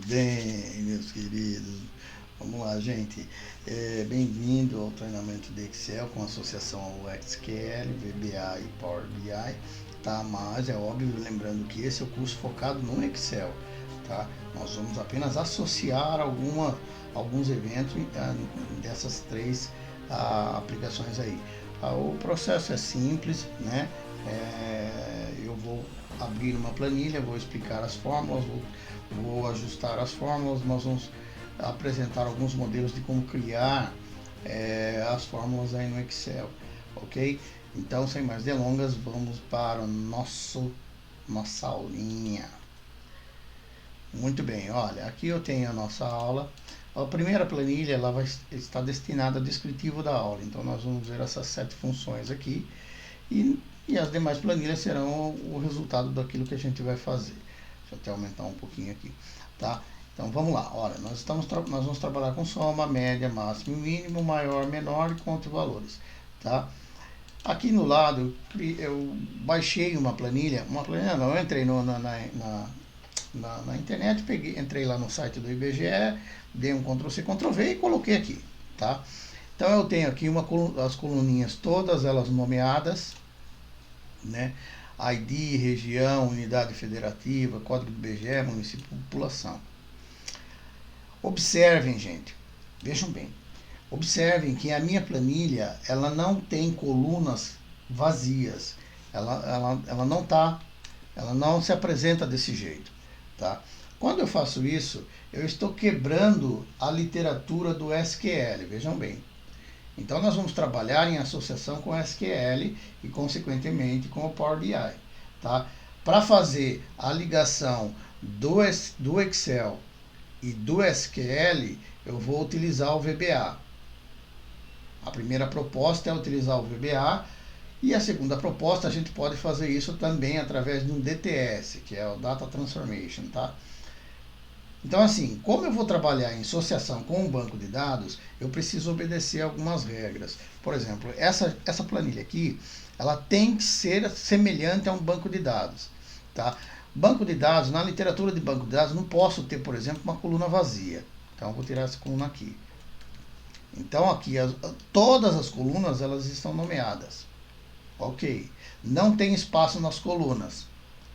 bem, meus queridos? Vamos lá, gente. Bem-vindo ao treinamento de Excel com associação ao SQL, VBA e Power BI, tá? Mas é óbvio, lembrando que esse é o curso focado no Excel, tá? Nós vamos apenas associar alguns eventos dessas três aplicações aí. O processo é simples, né? Eu vou abrir uma planilha, vou explicar as fórmulas, vou ajustar as fórmulas, nós vamos apresentar alguns modelos de como criar as fórmulas aí no Excel, ok? Então, sem mais delongas, vamos para o nossa aulinha. Muito bem, olha, aqui eu tenho a nossa aula. A primeira planilha ela vai estar destinada ao descritivo da aula, então nós vamos ver essas 7 funções aqui e as demais planilhas serão o resultado daquilo que a gente vai fazer. Deixa eu até aumentar um pouquinho aqui, tá? Então vamos lá, olha, nós vamos trabalhar com soma, média, máximo, mínimo, maior, menor e contravalores, tá? Aqui no lado eu baixei uma planilha não, eu entrei na internet, entrei lá no site do IBGE, dei um Ctrl+C, Ctrl+V e coloquei aqui, tá? Então eu tenho aqui as coluninhas todas elas nomeadas, né? ID, região, unidade federativa, código do IBGE, município, população. Observem, gente, vejam bem, observem que a minha planilha, ela não tem colunas vazias, ela não se apresenta desse jeito, tá? Quando eu faço isso, eu estou quebrando a literatura do SQL, vejam bem. Então nós vamos trabalhar em associação com o SQL e consequentemente com o Power BI, tá? Para fazer a ligação do Excel e do SQL, eu vou utilizar o VBA. A primeira proposta é utilizar o VBA e a segunda proposta a gente pode fazer isso também através de um DTS, que é o Data Transformation, tá? Então assim, como eu vou trabalhar em associação com um banco de dados, eu preciso obedecer algumas regras. Por exemplo, essa planilha aqui, ela tem que ser semelhante a um banco de dados, tá? Banco de dados, na literatura de banco de dados, não posso ter, por exemplo, uma coluna vazia. Então, eu vou tirar essa coluna aqui. Então, aqui, todas as colunas, elas estão nomeadas. Ok. Não tem espaço nas colunas.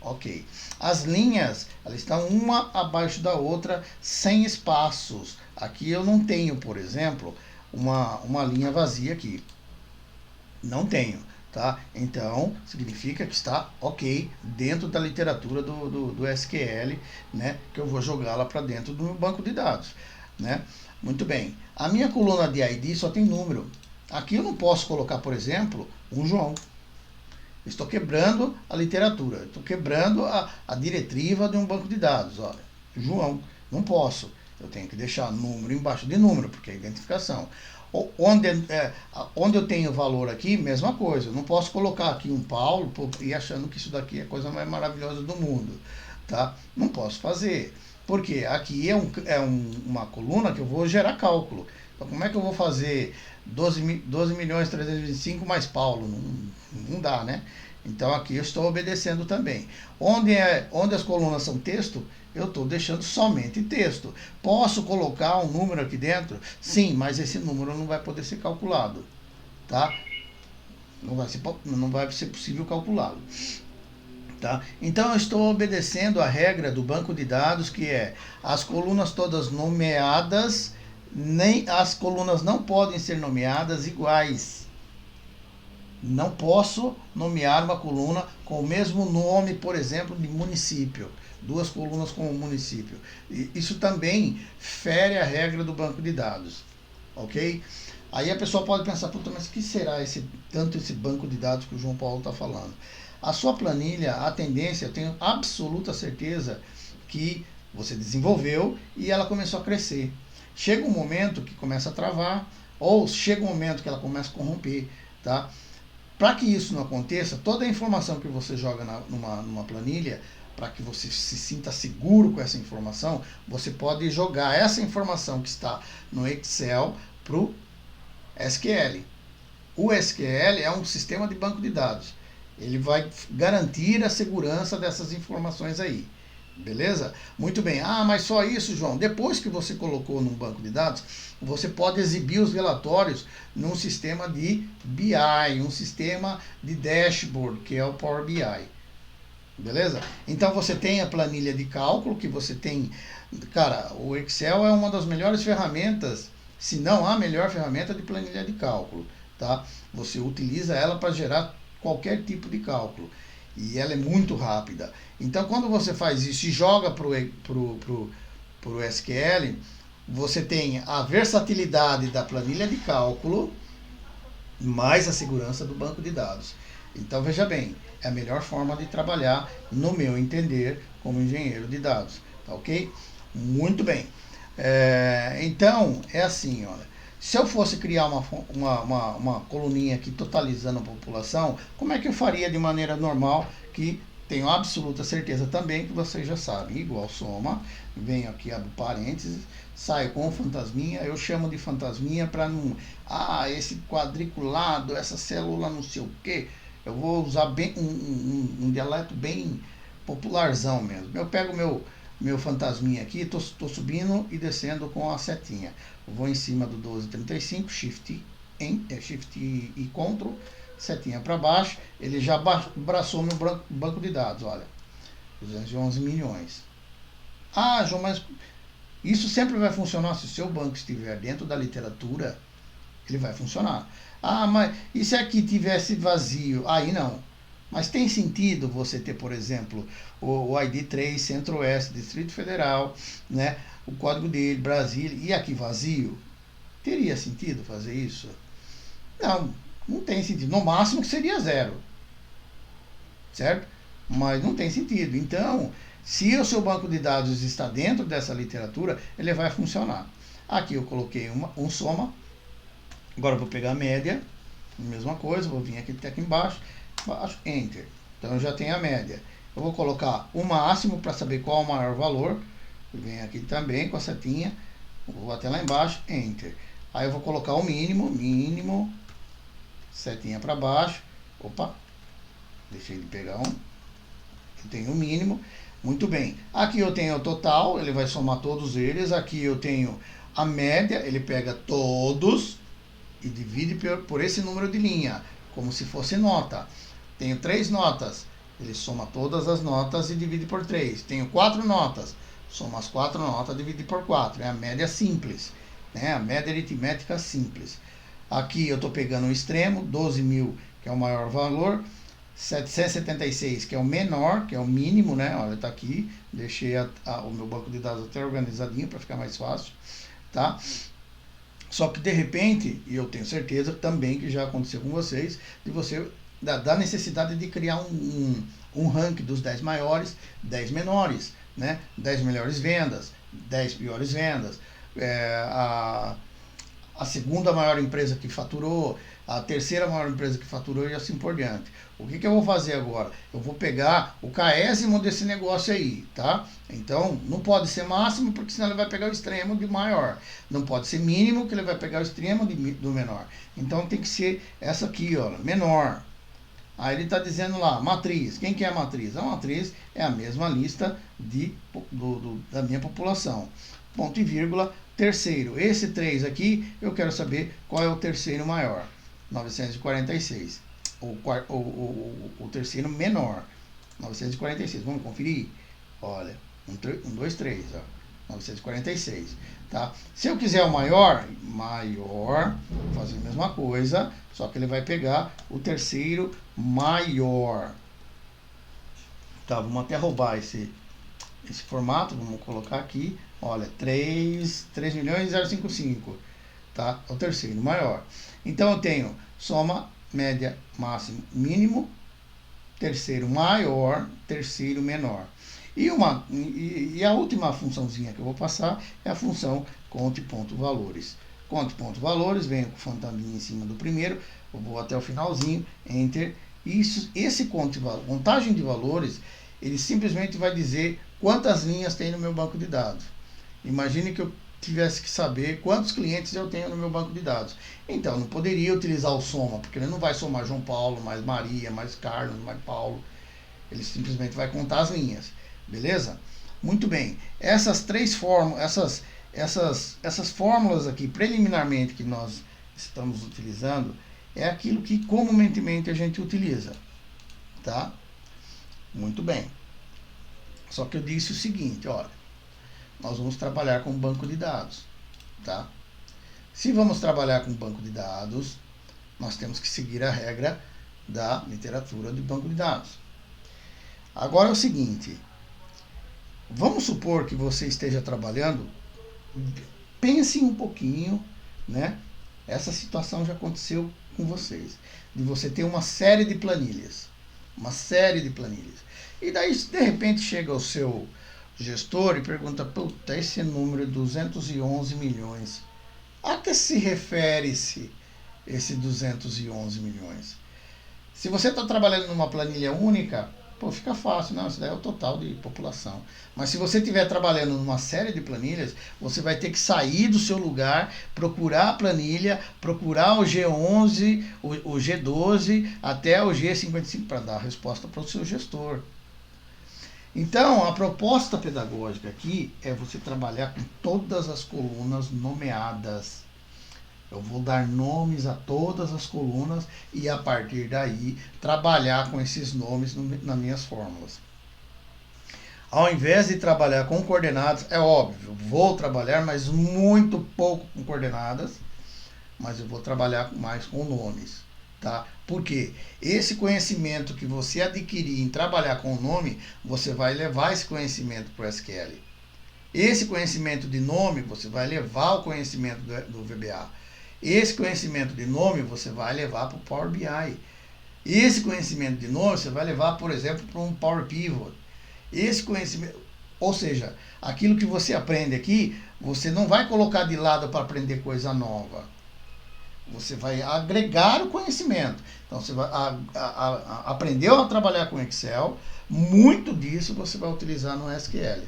Ok. As linhas, elas estão uma abaixo da outra, sem espaços. Aqui eu não tenho, por exemplo, uma linha vazia aqui. Não tenho. Tá? Então, significa que está ok dentro da literatura do SQL, né? Que eu vou jogá-la para dentro do meu banco de dados, né? Muito bem. A minha coluna de ID só tem número. Aqui eu não posso colocar, por exemplo, um João. Estou quebrando a literatura, estou quebrando a diretriva de um banco de dados. Olha, João, não posso. Eu tenho que deixar número embaixo de número, porque é identificação. Onde eu tenho valor aqui, mesma coisa. Eu não posso colocar aqui um Paulo e achando que isso daqui é a coisa mais maravilhosa do mundo, tá? Não posso fazer. Porque aqui uma coluna que eu vou gerar cálculo. Então, como é que eu vou fazer 12.325 mais Paulo? Não dá, né? Então, aqui eu estou obedecendo também. Onde as colunas são texto, eu estou deixando somente texto. Posso colocar um número aqui dentro? Sim, mas esse número não vai poder ser calculado, tá? Não vai ser possível calculá-lo. Tá? Então, eu estou obedecendo a regra do banco de dados, que é as colunas todas nomeadas, nem as colunas não podem ser nomeadas iguais. Não posso nomear uma coluna com o mesmo nome, por exemplo, de município. 2 colunas com o município. Isso também fere a regra do banco de dados. Ok? Aí a pessoa pode pensar, puta, mas o que será esse banco de dados que o João Paulo está falando? A sua planilha, a tendência, eu tenho absoluta certeza que você desenvolveu e ela começou a crescer. Chega um momento que começa a travar, ou chega um momento que ela começa a corromper, tá? Para que isso não aconteça, toda a informação que você joga numa planilha, para que você se sinta seguro com essa informação, você pode jogar essa informação que está no Excel para o SQL. O SQL é um sistema de banco de dados. Ele vai garantir a segurança dessas informações aí, Beleza? Muito bem. Ah, mas só isso, João. Depois que você colocou num banco de dados, você pode exibir os relatórios num sistema de BI, um sistema de dashboard, que é o Power BI. Beleza? Então você tem a planilha de cálculo que você tem. Cara, o Excel é uma das melhores ferramentas, se não a melhor ferramenta de planilha de cálculo. Tá? Você utiliza ela para gerar qualquer tipo de cálculo. E ela é muito rápida. Então, quando você faz isso e joga para o SQL, você tem a versatilidade da planilha de cálculo mais a segurança do banco de dados. Então, veja bem, é a melhor forma de trabalhar, no meu entender, como engenheiro de dados. Tá ok? Muito bem. Então, é assim, olha. Se eu fosse criar uma coluninha aqui totalizando a população, como é que eu faria de maneira normal, que tenho absoluta certeza também que vocês já sabem, igual soma, venho aqui, abro parênteses, saio com o fantasminha, eu chamo de fantasminha para não, esse quadriculado, essa célula não sei o que, eu vou usar bem um dialeto bem popularzão mesmo. Eu pego meu fantasminha aqui, tô subindo e descendo com a setinha. Eu vou em cima do 1235, Shift e Ctrl, setinha para baixo, ele já abraçou meu banco de dados, olha, 211 milhões. João, mas isso sempre vai funcionar se o seu banco estiver dentro da literatura, ele vai funcionar. Mas e se aqui tivesse vazio? Aí não. Mas tem sentido você ter, por exemplo, o ID 3, Centro-Oeste, Distrito Federal, né? O código dele, Brasília, e aqui vazio? Teria sentido fazer isso? Não, não tem sentido. No máximo que seria 0. Certo? Mas não tem sentido. Então, se o seu banco de dados está dentro dessa literatura, ele vai funcionar. Aqui eu coloquei um soma. Agora eu vou pegar a média, mesma coisa, vou vir aqui embaixo, Enter. Então eu já tenho a média. Eu vou colocar o máximo para saber qual é o maior valor. Eu venho aqui também com a setinha, vou até lá embaixo, Enter. Aí eu vou colocar o mínimo, setinha para baixo. Opa, deixei de pegar um. Eu tenho o mínimo. Muito bem. Aqui eu tenho o total, ele vai somar todos eles. Aqui eu tenho a média, ele pega todos e divide por esse número de linha, como se fosse nota. Tenho 3 notas, ele soma todas as notas e divide por 3. Tenho 4 notas, soma as 4 notas e divide por 4. É a média simples, né? A média aritmética simples. Aqui eu estou pegando o extremo, 12 mil, que é o maior valor, 776, que é o menor, que é o mínimo, né? Olha, está aqui, deixei o meu banco de dados até organizadinho para ficar mais fácil, tá? Só que de repente, e eu tenho certeza também que já aconteceu com vocês, de você da necessidade de criar um ranking dos 10 maiores, 10 menores, né? 10 melhores vendas, 10 piores vendas, a segunda maior empresa que faturou, a terceira maior empresa que faturou e assim por diante. O que eu vou fazer agora? Eu vou pegar o caésimo desse negócio aí, tá? Então, não pode ser máximo, porque senão ele vai pegar o extremo de maior. Não pode ser mínimo, que ele vai pegar o extremo do menor. Então, tem que ser essa aqui, ó, menor. Aí ele está dizendo lá, matriz. Quem que é a matriz? A matriz é a mesma lista da minha população. Ponto e vírgula, terceiro. Esse 3 aqui, eu quero saber qual é o terceiro maior. 946. O terceiro menor. 946. Vamos conferir? Olha, 1, 2, 3. Ó. 946. Tá? Se eu quiser o maior, vou fazer a mesma coisa, só que ele vai pegar o terceiro maior. Tá, vamos até roubar esse formato, vamos colocar aqui, olha, 3.055, tá? É o terceiro maior. Então eu tenho soma, média, máximo, mínimo, terceiro maior, terceiro menor. E a última funçãozinha que eu vou passar é a função conte ponto valores. Conte ponto valores, venho com o fantasminha em cima do primeiro, eu vou até o finalzinho, enter. Esse contagem de valores, ele simplesmente vai dizer quantas linhas tem no meu banco de dados. Imagine que eu tivesse que saber quantos clientes eu tenho no meu banco de dados. Então, eu não poderia utilizar o soma, porque ele não vai somar João Paulo, mais Maria, mais Carlos, mais Paulo. Ele simplesmente vai contar as linhas. Beleza? Muito bem. Essas três fórmulas, essas fórmulas aqui, preliminarmente, que nós estamos utilizando, é aquilo que comumente a gente utiliza. Tá? Muito bem. Só que eu disse o seguinte, olha, nós vamos trabalhar com banco de dados. Tá? Se vamos trabalhar com banco de dados, nós temos que seguir a regra da literatura de banco de dados. Agora é o seguinte, vamos supor que você esteja trabalhando, pense um pouquinho, né? Essa situação já aconteceu com vocês, de você ter uma série de planilhas, e daí de repente chega o seu gestor e pergunta, puta, esse número é 211 milhões, a que se refere esse 211 milhões? Se você está trabalhando numa planilha única, pô, fica fácil, não, isso daí é o total de população. Mas se você estiver trabalhando numa série de planilhas, você vai ter que sair do seu lugar, procurar a planilha, procurar o G11, o G12, até o G55 para dar a resposta para o seu gestor. Então, a proposta pedagógica aqui é você trabalhar com todas as colunas nomeadas. Eu vou dar nomes a todas as colunas e a partir daí trabalhar com esses nomes nas minhas fórmulas. Ao invés de trabalhar com coordenadas, é óbvio, vou trabalhar, mas muito pouco com coordenadas, mas eu vou trabalhar mais com nomes. Tá? Porque esse conhecimento que você adquirir em trabalhar com o nome, você vai levar esse conhecimento para o SQL. Esse conhecimento de nome, você vai levar o conhecimento do VBA. Esse conhecimento de nome, você vai levar para o Power BI. Esse conhecimento de nome, você vai levar, por exemplo, para um Power Pivot. Esse conhecimento, ou seja, aquilo que você aprende aqui, você não vai colocar de lado para aprender coisa nova. Você vai agregar o conhecimento. Então, você vai aprendeu a trabalhar com Excel, muito disso você vai utilizar no SQL.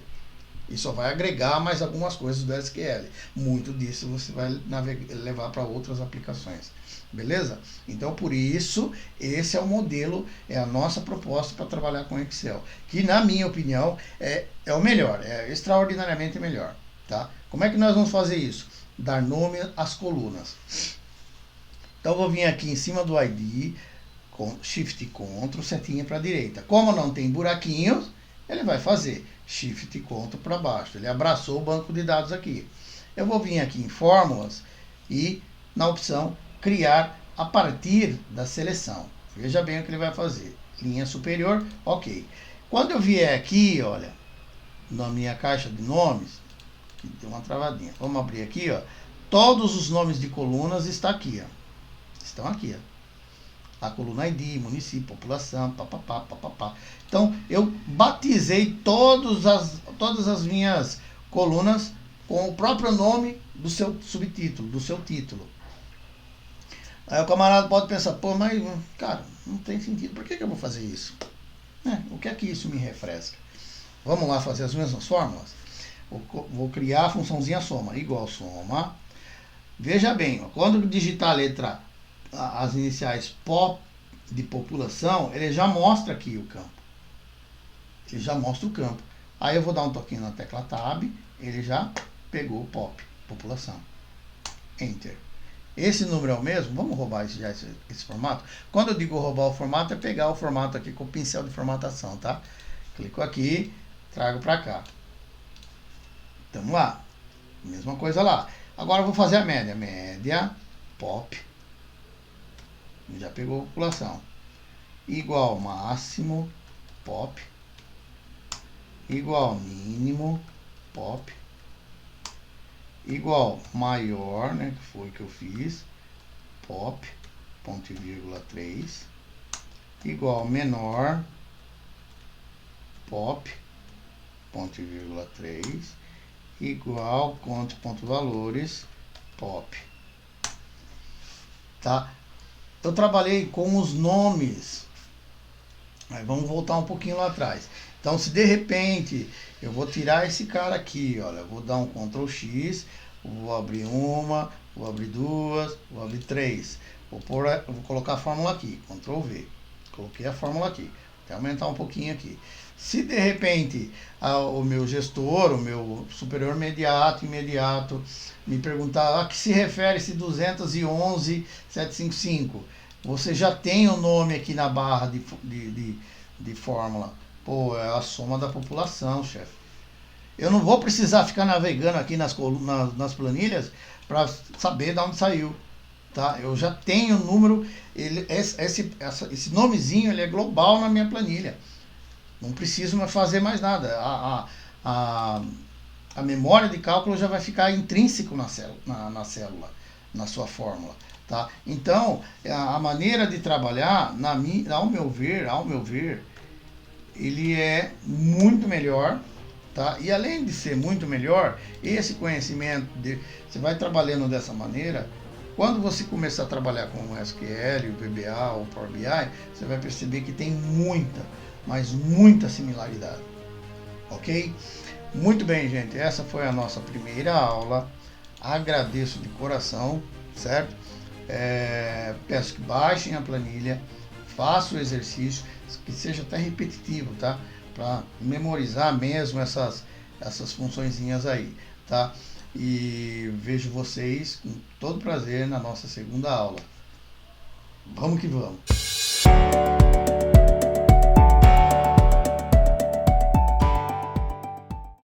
E só vai agregar mais algumas coisas do SQL. Muito disso você vai levar para outras aplicações. Beleza? Então, por isso, esse é o modelo, é a nossa proposta para trabalhar com Excel. Que, na minha opinião, é o melhor, é extraordinariamente melhor. Tá? Como é que nós vamos fazer isso? Dar nome às colunas. Então, eu vou vir aqui em cima do ID, com Shift Ctrl, setinha para a direita. Como não tem buraquinhos, ele vai fazer Shift Ctrl para baixo. Ele abraçou o banco de dados aqui. Eu vou vir aqui em Fórmulas e na opção Criar a partir da seleção. Veja bem o que ele vai fazer. Linha superior, ok. Quando eu vier aqui, olha, na minha caixa de nomes, tem uma travadinha. Vamos abrir aqui, ó. Todos os nomes de colunas estão aqui, ó. Estão aqui, ó. A coluna ID, município, população, papapá, papapá. Então, eu batizei todas as minhas colunas com o próprio nome do seu subtítulo, do seu título. Aí o camarada pode pensar, pô, mas, cara, não tem sentido. Por que eu vou fazer isso? O que é que isso me refresca? Vamos lá fazer as mesmas fórmulas? Vou criar a funçãozinha soma, igual soma. Veja bem, ó, quando digitar a letra, as iniciais POP de população, ele já mostra aqui o campo. Ele já mostra o campo. Aí eu vou dar um toquinho na tecla Tab, ele já pegou o POP, população. Enter. Esse número é o mesmo? Vamos roubar esse formato? Quando eu digo roubar o formato, é pegar o formato aqui com o pincel de formatação, tá? Clico aqui, trago para cá. Tamo lá. Mesma coisa lá. Agora eu vou fazer a média. Média, POP. Já pegou a população. Igual máximo, POP. Igual mínimo, POP. Igual maior, né, que foi que eu fiz, POP, ponto e vírgula 3. Igual menor, POP, ponto e vírgula 3. Igual ponto valores, POP. Tá? Eu trabalhei com os nomes. Aí vamos voltar um pouquinho lá atrás. Então, se de repente eu vou tirar esse cara aqui, olha, eu vou dar um Ctrl X, vou abrir uma, vou abrir duas, vou abrir três. Vou colocar a fórmula aqui, Ctrl V. Coloquei a fórmula aqui. Até aumentar um pouquinho aqui. Se de repente o meu gestor, o meu superior imediato me perguntar a que se refere esse 211.755, você já tem o nome aqui na barra de fórmula. Pô, é a soma da população, chefe. Eu não vou precisar ficar navegando aqui nas planilhas para saber de onde saiu. Tá? Eu já tenho o número, esse nomezinho ele é global na minha planilha. Não preciso mais fazer mais nada. A memória de cálculo já vai ficar intrínseco na célula, na sua fórmula. Tá? Então, a maneira de trabalhar, ao meu ver, ele é muito melhor. Tá? E além de ser muito melhor, esse conhecimento, você vai trabalhando dessa maneira. Quando você começar a trabalhar com o SQL, o VBA, o Power BI, você vai perceber que tem muita, mas muita similaridade. Ok? Muito bem, gente. Essa foi a nossa primeira aula. Agradeço de coração, certo? Peço que baixem a planilha, façam o exercício, que seja até repetitivo, tá? Para memorizar mesmo essas funçõezinhas aí, tá? E vejo vocês com todo prazer na nossa segunda aula. Vamos que vamos!